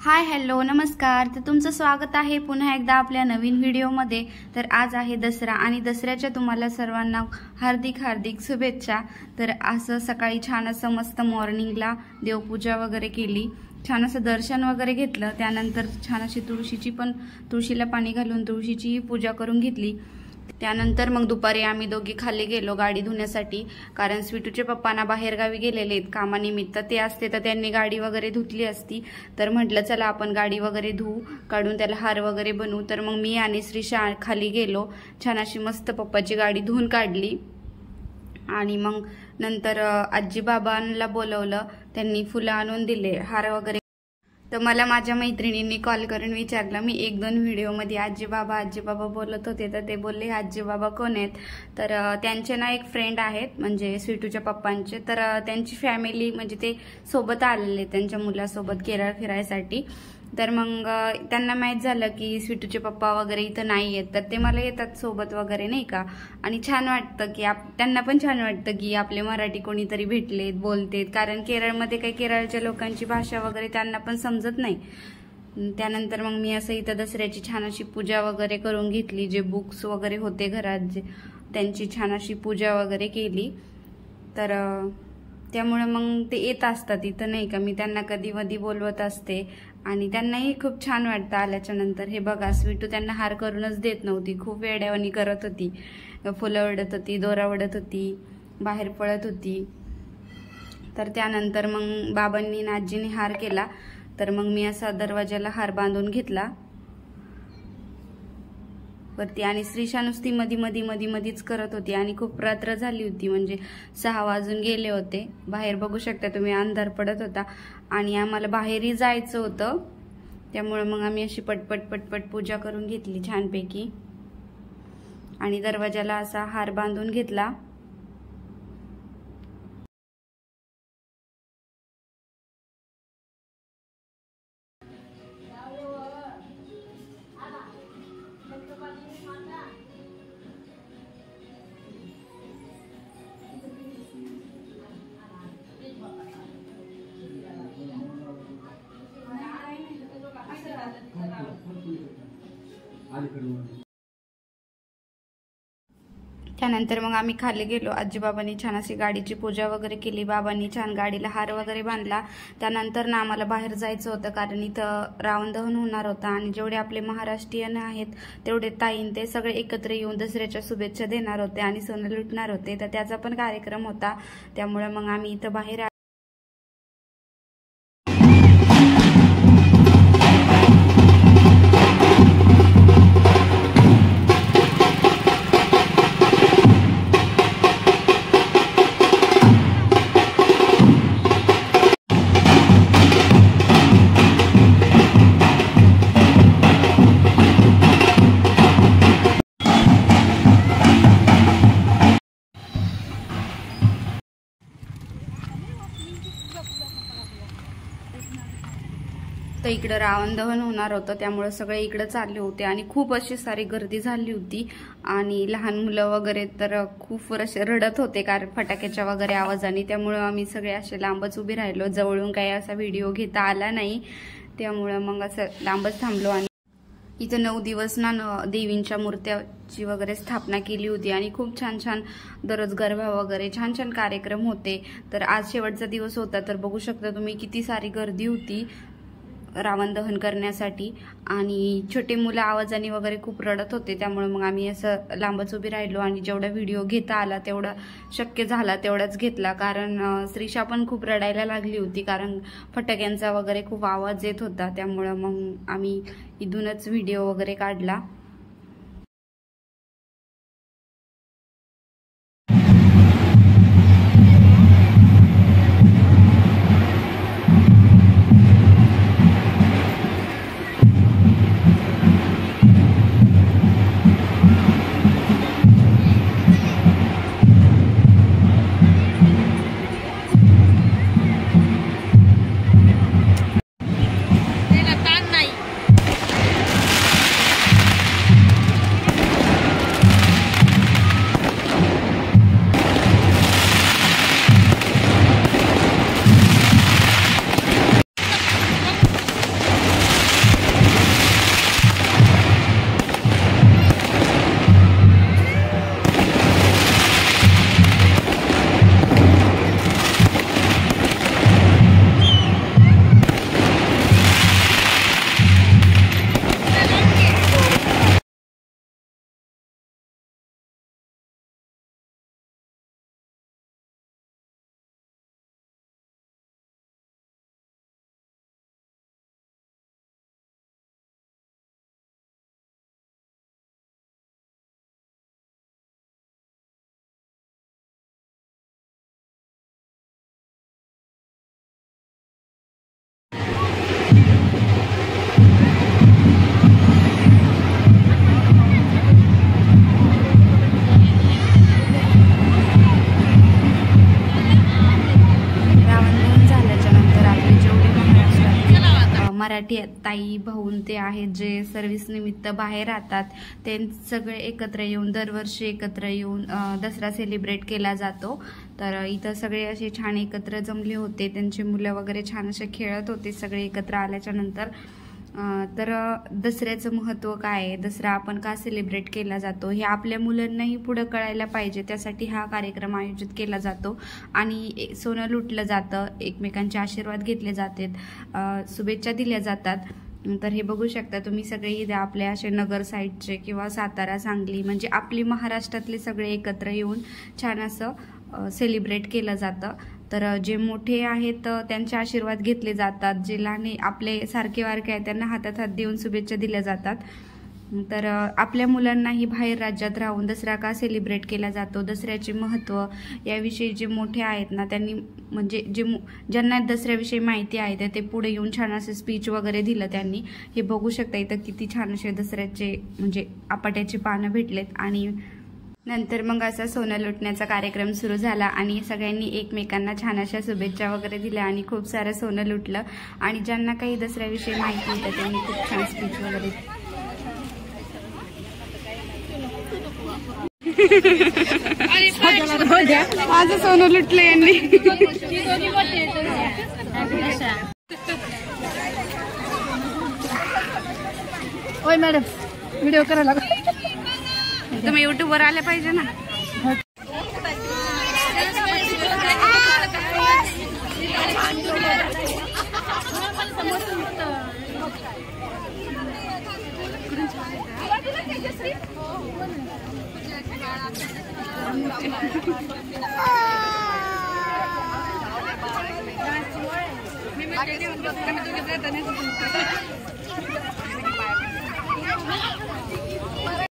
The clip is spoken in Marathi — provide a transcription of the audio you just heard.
हाय हॅलो नमस्कार। तर तुमचं स्वागत आहे पुन्हा एकदा आपल्या नवीन व्हिडिओमध्ये। तर आज आहे दसरा आणि दसऱ्याच्या तुम्हाला सर्वांना हार्दिक हार्दिक शुभेच्छा। तर असं सकाळी छान असं मस्त मॉर्निंगला देवपूजा वगैरे केली, छान असं दर्शन वगैरे घेतलं, त्यानंतर छान अशी तुळशीला पाणी घालून तुळशीची पूजा करून घेतली। त्यानंतर मग दुपारी आम्ही दोघी खाली गेलो गाडी धुण्यासाठी, कारण स्वीटूचे पप्पांना बाहेर गावी गेलेले आहेत कामानिमित्त। ते असते तर त्यांनी गाडी वगैरे धुतली असती, तर म्हटलं चला आपण गाडी वगैरे धुवू, काढून त्याला हार वगैरे बनवू। तर मग मी आणि श्रीशा खाली गेलो, छान अशी मस्त पप्पाची गाडी धुवून काढली आणि मग नंतर आजी बाबांना बोलवलं, त्यांनी फुलं आणून दिले, हार वगैरे। तर मला माझ्या मैत्रिणींनी कॉल करून विचारलं, मी एक दोन व्हिडिओमध्ये आजी बाबा बोलत होते, तर ते बोलले आजी बाबा कोण आहेत? तर त्यांचे ना एक फ्रेंड आहेत, म्हणजे स्वीटूच्या पप्पांचे। तर त्यांची फॅमिली म्हणजे ते सोबत आलेले त्यांच्या मुलासोबत केरळ फिरायसाठी। तर मग त्यांना माहीत झालं की स्वीटूचे पप्पा वगैरे इथं नाही आहेत, तर ते मला येतात सोबत वगैरे नाही का। आणि छान वाटतं की त्यांना पण छान वाटतं की आपले मराठी कोणीतरी भेटलेत, बोलतेत, कारण केरळमध्ये काही केरळच्या लोकांची भाषा वगैरे त्यांना पण समजत नाही। त्यानंतर मग मी असं इथं दसऱ्याची छान अशी पूजा वगैरे करून घेतली, जे बुक्स वगैरे होते घरात जे त्यांची छान अशी पूजा वगैरे केली। तर त्यामुळे मग ते येत असतात इथं नाही का, मी त्यांना कधी मधी बोलवत असते आणि त्यांनाही खूप छान वाटतं आल्याच्या नंतर। हे बघा स्वीटू त्यांना हार करूनच देत नव्हती, खूप वेड्यावानी करत होती, फुलं ओढत होती, दोरा ओढत होती, बाहेर पळत होती। तर त्यानंतर मग बाबांनी आणि आजीने हार केला, तर मग मी असा दरवाजाला हार बांधून घेतला वरती, आणि श्रीशा नुसती मधीच करत होती आणि खूप रात्र झाली होती, म्हणजे 6 वाजून गेले होते। बाहेर बघू शकता तुम्ही अंधार पडत होता आणि आम्हाला बाहेरही जायचं होतं, त्यामुळे मग आम्ही अशी पटपट पूजा करून घेतली छानपैकी आणि दरवाजाला असा हार बांधून घेतला। त्यानंतर मग आम्ही खाली गेलो, आजीबाबांनी छान अशी गाडीची पूजा वगैरे केली, बाबांनी छान गाडीला हार वगैरे बांधला। त्यानंतर ना आम्हाला बाहेर जायचं होतं, कारण इथं रावण दहन होणार होतं आणि जेवढे आपले महाराष्ट्रीयन आहेत तेवढे ताईन ते सगळे एकत्र येऊन दसऱ्याच्या शुभेच्छा देणार होते आणि सोनं लुटणार होते, तर त्याचा पण कार्यक्रम होता। त्यामुळे मग आम्ही इथं बाहेर तर इकडे रावण दहन होणार होतं, त्यामुळे सगळे इकडे चालले होते आणि खूप अशी सारी गर्दी झाली होती आणि लहान मुलं वगैरे तर खूप असे रडत होते कारण फटाक्याच्या वगैरे आवाजाने। त्यामुळे आम्ही सगळे असे लांबच उभे राहिलो, जवळून काही असा व्हिडिओ घेता आला नाही, त्यामुळे मग असं लांबच थांबलो। आणि इथं 9 दिवस ना देवींच्या मूर्त्याची वगैरे स्थापना केली होती आणि खूप छान दररोज गरबा वगैरे छान कार्यक्रम होते। तर आज शेवटचा दिवस होता, तर बघू शकता तुम्ही किती सारी गर्दी होती रावण दहन करण्यासाठी आणि छोटे मुलं आवाजाने वगैरे खूप रडत होते, त्यामुळे मग आम्ही असं लांबच उभी राहिलो आणि जेवढा व्हिडिओ घेता आला तेवढा शक्य झाला तेवढाच घेतला, कारण श्रीशा पण खूप रडायला लागली होती, कारण फटाक्यांचा वगैरे खूप आवाज येत होता। त्यामुळे मग आम्ही इथूनच व्हिडिओ वगैरे काढला। मराठी ताई भाऊन ते आहेत जे सर्व्हिस निमित्त बाहेर राहतात, ते सगळे एकत्र येऊन दरवर्षी एकत्र येऊन दसरा सेलिब्रेट केला जातो। तर इथं सगळे असे छान एकत्र जमले होते, त्यांची मुलं वगैरे छान असे खेळत होते सगळे एकत्र आल्याच्या नंतर। तर दसऱ्याचं महत्त्व काय आहे, दसरा आपण का सेलिब्रेट केला जातो हे आपल्या मुलांनाही पुढे कळायला पाहिजे, त्यासाठी हा कार्यक्रम आयोजित केला जातो आणि सोनं लुटलं जातं, एकमेकांचे आशीर्वाद घेतले जातात, शुभेच्छा दिल्या जातात। तर हे बघू शकता तुम्ही सगळे इथे आपल्या असे नगर साईडचे किंवा सातारा सांगली म्हणजे आपली महाराष्ट्रातले सगळे एकत्र येऊन छान असं सेलिब्रेट केलं जातं। तर जे मोठे आहेत त्यांचे आशीर्वाद घेतले जातात, जे लहान आपले सारखे वारके आहेत त्यांना हातात हात देऊन शुभेच्छा दिल्या जातात। तर आपल्या मुलांनाही बाहेर राज्यात राहून दसरा का सेलिब्रेट केला जातो, दसऱ्याचे महत्त्व याविषयी जे मोठे आहेत ना त्यांनी म्हणजे ज्यांना दसऱ्याविषयी माहिती आहे ते पुढे येऊन छान असे स्पीच वगैरे दिलं त्यांनी। हे बघू शकता इथं किती छान असे दसऱ्याचे म्हणजे आपट्याची पानं भेटलेत आणि नंतर मग असा सोनं लुटण्याचा कार्यक्रम सुरू झाला आणि सगळ्यांनी एकमेकांना छान अशा शुभेच्छा वगैरे दिल्या आणि खूप सारं सोनं लुटलं आणि ज्यांना काही दसऱ्याविषयी माहिती होतं त्यांनी खूप छान स्पीच वगैरे माझं सोनं लुटलं यांनी। ओय मॅडम व्हिडिओ करायला तुम्ही युट्यूबवर आले पाहिजे ना।